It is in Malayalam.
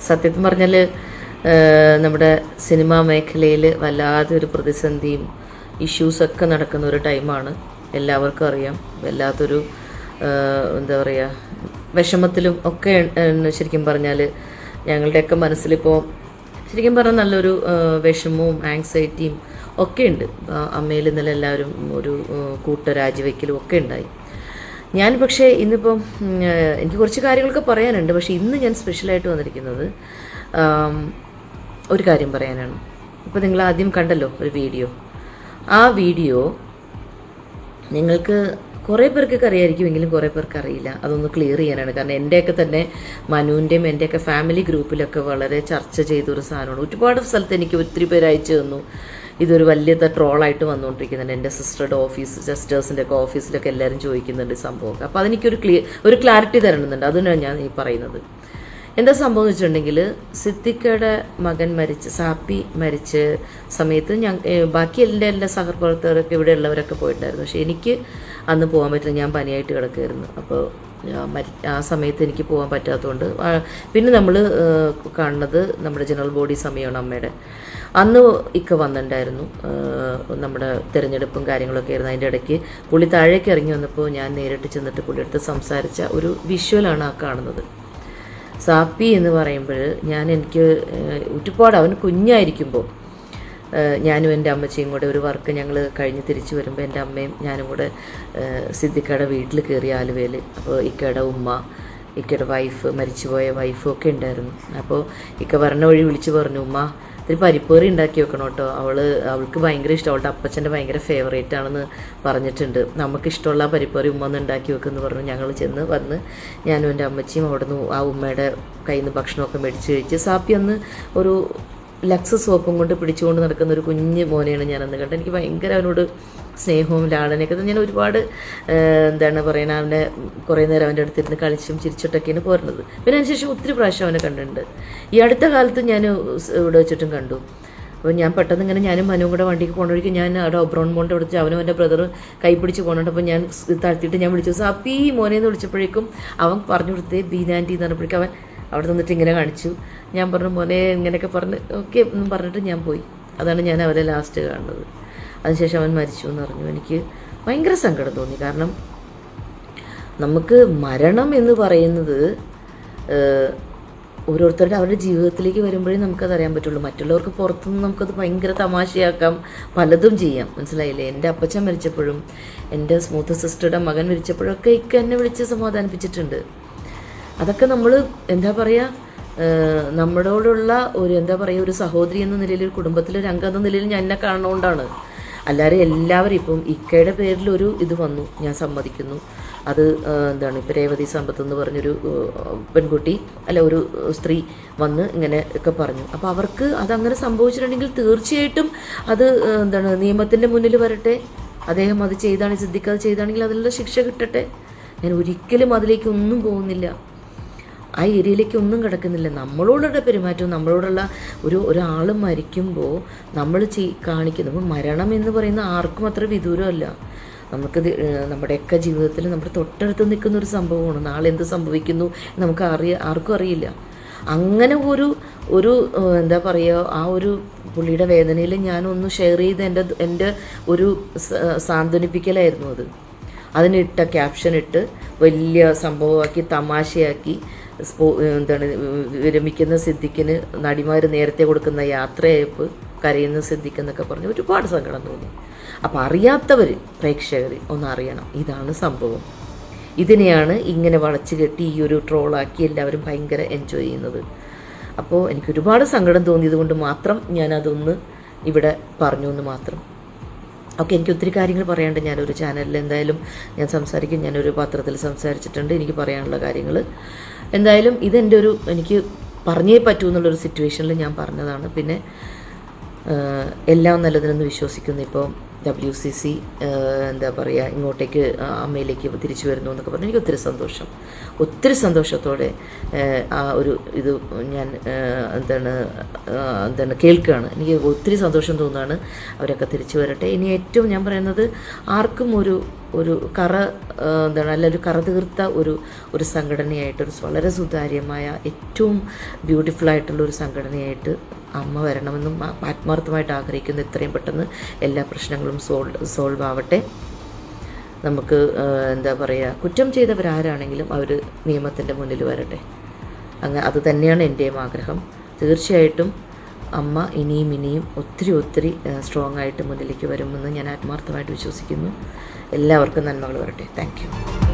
സത്യത്തിൽ പറഞ്ഞാൽ നമ്മുടെ സിനിമാ മേഖലയിൽ വല്ലാതൊരു പ്രതിസന്ധിയും ഇഷ്യൂസൊക്കെ നടക്കുന്ന ഒരു ടൈമാണ്. എല്ലാവർക്കും അറിയാം. വല്ലാത്തൊരു എന്താ പറയുക, വിഷമത്തിലും ഒക്കെ ശരിക്കും പറഞ്ഞാൽ ഞങ്ങളുടെയൊക്കെ മനസ്സിലിപ്പോൾ ശരിക്കും പറഞ്ഞാൽ നല്ലൊരു വിഷമവും ആങ്സൈറ്റിയും ഒക്കെ ഉണ്ട്. അമ്മയിൽ ഇന്നലെ എല്ലാവരും ഒരു രാജിവെക്കലും ഒക്കെ ഉണ്ടായി. ഞാൻ പക്ഷേ ഇന്നിപ്പം എനിക്ക് കുറച്ച് കാര്യങ്ങളൊക്കെ പറയാനുണ്ട്. പക്ഷേ ഇന്ന് ഞാൻ സ്പെഷ്യലായിട്ട് വന്നിരിക്കുന്നത് ഒരു കാര്യം പറയാനാണ്. ഇപ്പോൾ നിങ്ങൾ ആദ്യം കണ്ടല്ലോ ഒരു വീഡിയോ. ആ വീഡിയോ നിങ്ങൾക്ക് കുറേ പേർക്കൊക്കെ അറിയാമായിരിക്കുമെങ്കിലും കുറേ പേർക്ക് അറിയില്ല. അതൊന്ന് ക്ലിയർ ചെയ്യാനാണ്. കാരണം എൻ്റെയൊക്കെ തന്നെ മനുവിൻ്റെയും എൻ്റെയൊക്കെ ഫാമിലി ഗ്രൂപ്പിലൊക്കെ വളരെ ചർച്ച ചെയ്തൊരു സാധനമാണ്. ഒരുപാട് സ്ഥലത്ത് എനിക്ക് ഒത്തിരി പേര് അയച്ചു തന്നു. ഇതൊരു വലിയ ട്രോളായിട്ട് വന്നുകൊണ്ടിരിക്കുന്നുണ്ട്. എൻ്റെ സിസ്റ്റേഴ്സിൻ്റെ ഒക്കെ ഓഫീസിലൊക്കെ എല്ലാവരും ചോദിക്കുന്നുണ്ട് സംഭവമൊക്കെ. അപ്പോൾ അതെനിക്കൊരു ഒരു ക്ലാരിറ്റി തരണമെന്നുണ്ട്. അതിനാണ് ഞാൻ ഈ പറയുന്നത്. എന്താ സംഭവം എന്ന് വെച്ചിട്ടുണ്ടെങ്കിൽ, സിദ്ദിഖയുടെ മകൻ സാപ്പി മരിച്ച സമയത്ത് ബാക്കി എല്ലാ സഹപ്രവർത്തകരൊക്കെ ഇവിടെ ഉള്ളവരൊക്കെ പോയിട്ടുണ്ടായിരുന്നു. പക്ഷേ എനിക്ക് അന്ന് പോകാൻ പറ്റില്ല. ഞാൻ പനിയായിട്ട് കിടക്കുമായിരുന്നു. അപ്പോൾ ആ സമയത്ത് എനിക്ക് പോകാൻ പറ്റാത്തതുകൊണ്ട് പിന്നെ നമ്മൾ കാണുന്നത് നമ്മുടെ ജനറൽ ബോഡി സമയമാണ് അമ്മയുടെ. അന്ന് ഇക്ക വന്നിട്ടുണ്ടായിരുന്നു. നമ്മുടെ തിരഞ്ഞെടുപ്പും കാര്യങ്ങളൊക്കെ ആയിരുന്നു. അതിൻ്റെ ഇടയ്ക്ക് പുള്ളി താഴേക്ക് ഇറങ്ങി വന്നപ്പോൾ ഞാൻ നേരിട്ട് ചെന്നിട്ട് പുള്ളിയെടുത്ത് സംസാരിച്ച ഒരു വിഷ്വലാണ് ആ കാണുന്നത്. സാപ്പി എന്ന് പറയുമ്പോൾ എനിക്ക് ഒരുപാട്, അവൻ കുഞ്ഞായിരിക്കുമ്പോൾ ഞാനും എൻ്റെ അമ്മച്ചിയും കൂടെ ഒരു വർക്ക് ഞങ്ങൾ കഴിഞ്ഞ് തിരിച്ചു വരുമ്പോൾ എൻ്റെ അമ്മയും ഞാനും കൂടെ സിദ്ദിഖയുടെ വീട്ടിൽ കയറി ആലുവയിൽ. അപ്പോൾ ഇക്കയുടെ ഉമ്മ, ഇക്കയുടെ വൈഫ്, മരിച്ചുപോയ വൈഫും ഒക്കെ ഉണ്ടായിരുന്നു. അപ്പോൾ ഇക്ക വരണ വഴി വിളിച്ച് പറഞ്ഞു, ഉമ്മ ഇത്തിരി പരിപ്പേറി ഉണ്ടാക്കി വെക്കണം കേട്ടോ, അവൾക്ക് ഭയങ്കര ഇഷ്ടം, അവളുടെ അപ്പച്ചൻ്റെ ഭയങ്കര ഫേവറേറ്റ് ആണെന്ന് പറഞ്ഞിട്ടുണ്ട്, നമുക്കിഷ്ടമുള്ള പരിപ്പേറി ഉമ്മ ഒന്ന് ഉണ്ടാക്കി വെക്കുമെന്ന് പറഞ്ഞു. ഞങ്ങൾ ചെന്ന് വന്ന് ഞാനും എൻ്റെ അമ്മച്ചിയും അവിടെ നിന്ന് ആ ഉമ്മയുടെ കയ്യിൽ നിന്ന് ഭക്ഷണമൊക്കെ മേടിച്ച് കഴിച്ച്. സാപ്പി അന്ന് ഒരു ലക്സ് സോപ്പും കൊണ്ട് പിടിച്ചുകൊണ്ട് നടക്കുന്ന ഒരു കുഞ്ഞ് മോനെയാണ് ഞാനന്ന് കണ്ടത്. എനിക്ക് ഭയങ്കര അവനോട് സ്നേഹവും ലാളനയൊക്കെ. ഞാൻ ഒരുപാട് എന്താണ് പറയുന്നത്, അവനെ കുറേ നേരം അവൻ്റെ അടുത്തിരുന്ന് കളിച്ചും ചിരിച്ചിട്ടൊക്കെയാണ് പോരുന്നത്. പിന്നെ അതിനുശേഷം ഒത്തിരി പ്രാവശ്യം അവനെ കണ്ടിട്ടുണ്ട്. ഈ അടുത്ത കാലത്ത് ഞാൻ ഇവിടെ വെച്ചിട്ടും കണ്ടു. അപ്പോൾ ഞാൻ പെട്ടെന്ന് ഇങ്ങനെ ഞാനും മനുവും കൂടെ വണ്ടിക്ക് പോകുന്ന വഴിക്ക് ഞാൻ അവിടെ ഒബ്രോൺ മോൻ്റെ വിളിച്ച് അവനും എൻ്റെ ബ്രദർ കൈ പിടിച്ച് പോകുന്നുണ്ട്. അപ്പോൾ ഞാൻ താഴ്ത്തിയിട്ട് ഞാൻ വിളിച്ചു, സാപ്പി മോനെന്ന് വിളിച്ചപ്പോഴേക്കും അവൻ പറഞ്ഞു കൊടുത്തേ ബീനാൻറ്റി എന്ന് പറഞ്ഞപ്പോഴേക്കും അവൻ അവിടെ നിന്നിട്ട് ഇങ്ങനെ കാണിച്ചു. ഞാൻ പറഞ്ഞു മോനെ ഇങ്ങനെയൊക്കെ പറഞ്ഞ് ഓക്കെ എന്നും പറഞ്ഞിട്ട് ഞാൻ പോയി. അതാണ് ഞാൻ അവരെ ലാസ്റ്റ് കാണുന്നത്. അതിനുശേഷം അവൻ മരിച്ചു എന്ന് പറഞ്ഞു. എനിക്ക് ഭയങ്കര സങ്കടം തോന്നി. കാരണം നമുക്ക് മരണം എന്ന് പറയുന്നത് ഓരോരുത്തരുടെ അവരുടെ ജീവിതത്തിലേക്ക് വരുമ്പോഴേ നമുക്കത് അറിയാൻ പറ്റുള്ളൂ. മറ്റുള്ളവർക്ക് പുറത്തുനിന്ന് നമുക്കത് ഭയങ്കര തമാശയാക്കാം, പലതും ചെയ്യാം. മനസ്സിലായില്ലേ? എൻ്റെ അപ്പച്ചൻ മരിച്ചപ്പോഴും എൻ്റെ സ്മൂത്ത് സിസ്റ്ററുടെ മകൻ മരിച്ചപ്പോഴൊക്കെ ഇക്ക എന്നെ വിളിച്ച് സമാധാനിപ്പിച്ചിട്ടുണ്ട്. അതൊക്കെ നമ്മൾ എന്താ പറയുക, നമ്മളോടുള്ള ഒരു എന്താ പറയുക, ഒരു സഹോദരി എന്ന നിലയിൽ, ഒരു കുടുംബത്തിലൊരു അംഗം എന്ന നിലയിൽ ഞാൻ എന്നെ കാണുന്നതുകൊണ്ടാണ്. അല്ലാതെ എല്ലാവരും ഇപ്പം ഇക്കയുടെ പേരിൽ ഒരു ഇത് വന്നു, ഞാൻ സമ്മതിക്കുന്നു. അത് എന്താണ്, ഇപ്പം രേവതി സമ്പത്ത് എന്ന് പറഞ്ഞൊരു പെൺകുട്ടി ഒരു സ്ത്രീ വന്ന് ഇങ്ങനെ ഒക്കെ പറഞ്ഞു. അപ്പോൾ അവർക്ക് അതങ്ങനെ സംഭവിച്ചിട്ടുണ്ടെങ്കിൽ തീർച്ചയായിട്ടും അത് എന്താണ്, നിയമത്തിൻ്റെ മുന്നിൽ വരട്ടെ. അദ്ദേഹം അത് ചെയ്താണ്, സിദ്ദിഖ് അത് ചെയ്താണെങ്കിൽ അതിനുള്ള ശിക്ഷ കിട്ടട്ടെ. ഞാൻ ഒരിക്കലും അതിലേക്ക് ഒന്നും പോകുന്നില്ല, ആ ഏരിയയിലേക്ക് ഒന്നും കിടക്കുന്നില്ല. നമ്മളോടുള്ള പെരുമാറ്റവും നമ്മളോടുള്ള ഒരാൾ മരിക്കുമ്പോൾ നമ്മൾ കാണിക്കുന്നത്, മരണം എന്ന് പറയുന്ന ആർക്കും അത്ര വിദൂരമല്ല. നമുക്കത് നമ്മുടെയൊക്കെ ജീവിതത്തിൽ നമ്മുടെ തൊട്ടടുത്ത് നിൽക്കുന്ന ഒരു സംഭവമാണ്. നാളെ എന്ത് സംഭവിക്കുന്നു നമുക്ക് ആർക്കും അറിയില്ല. അങ്ങനെ ഒരു എന്താ പറയുക, ആ ഒരു പുള്ളിയുടെ വേദനയിൽ ഞാനൊന്ന് ഷെയർ ചെയ്ത് എൻ്റെ ഒരു സാന്ത്വനിപ്പിക്കലായിരുന്നു അത്. അതിനിട്ട ക്യാപ്ഷൻ ഇട്ട് വലിയ സംഭവമാക്കി തമാശയാക്കി എന്താണ്, വിരമിക്കുന്ന സിദ്ദിഖിന് നടിമാർ നേരത്തെ കൊടുക്കുന്ന യാത്രയയപ്പ്, കരയുന്ന സിദ്ദിഖ് എന്നൊക്കെ പറഞ്ഞ് ഒരുപാട് സങ്കടം തോന്നി. അപ്പോൾ അറിയാത്തവർ, പ്രേക്ഷകർ ഒന്ന് അറിയണം, ഇതാണ് സംഭവം. ഇതിനെയാണ് ഇങ്ങനെ വളച്ചു കെട്ടി ഈ ഒരു ട്രോളാക്കി എല്ലാവരും ഭയങ്കര എൻജോയ് ചെയ്യുന്നത്. അപ്പോൾ എനിക്ക് ഒരുപാട് സങ്കടം തോന്നിയത് കൊണ്ട് മാത്രം ഞാനതൊന്ന് ഇവിടെ പറഞ്ഞു എന്ന് മാത്രം. ഓക്കെ, എനിക്ക് ഒത്തിരി കാര്യങ്ങൾ പറയാനുണ്ട്. ഞാനൊരു ചാനലിൽ എന്തായാലും ഞാൻ സംസാരിക്കും, ഞാനൊരു പത്രത്തിൽ സംസാരിച്ചിട്ടുണ്ട് എനിക്ക് പറയാനുള്ള കാര്യങ്ങൾ. എന്തായാലും ഇതെൻ്റെ എനിക്ക് പറഞ്ഞേ പറ്റൂ എന്നുള്ളൊരു സിറ്റുവേഷനിൽ ഞാൻ പറഞ്ഞതാണ്. പിന്നെ എല്ലാം നല്ലതിനെന്ന് വിശ്വസിക്കുന്നു. ഇപ്പോൾ WCC എന്താ പറയുക, ഇങ്ങോട്ടേക്ക് അമ്മയിലേക്ക് തിരിച്ചു വരുന്നു എന്നൊക്കെ പറഞ്ഞു. എനിക്ക് ഒത്തിരി സന്തോഷത്തോടെ ആ ഒരു ഇത് ഞാൻ എന്താണ് കേൾക്കുകയാണ്. എനിക്ക് ഒത്തിരി സന്തോഷം തോന്നുകയാണ്. അവരൊക്കെ തിരിച്ചു വരട്ടെ. ഇനി ഏറ്റവും ഞാൻ പറയുന്നത്, ആർക്കും ഒരു നല്ലൊരു കറ തീർത്ത ഒരു സംഘടനയായിട്ട്, വളരെ സുതാര്യമായ ഏറ്റവും ബ്യൂട്ടിഫുൾ ആയിട്ടുള്ള ഒരു സംഘടനയായിട്ട് അമ്മ വരണമെന്നും ആത്മാർത്ഥമായിട്ട് ആഗ്രഹിക്കുന്നു. എത്രയും പെട്ടെന്ന് എല്ലാ പ്രശ്നങ്ങളും സോൾവ് ആവട്ടെ. നമുക്ക് കുറ്റം ചെയ്തവരാരാണെങ്കിലും അവർ നിയമത്തിൻ്റെ മുന്നിൽ വരട്ടെ. അത് തന്നെയാണ് എൻ്റെയും ആഗ്രഹം. തീർച്ചയായിട്ടും അമ്മ ഇനിയും ഒത്തിരി സ്ട്രോങ് ആയിട്ട് മുന്നിലേക്ക് വരുമെന്ന് ഞാൻ ആത്മാർത്ഥമായിട്ട് വിശ്വസിക്കുന്നു. എല്ലാവർക്കും നന്മകൾ വരട്ടെ. Thank you.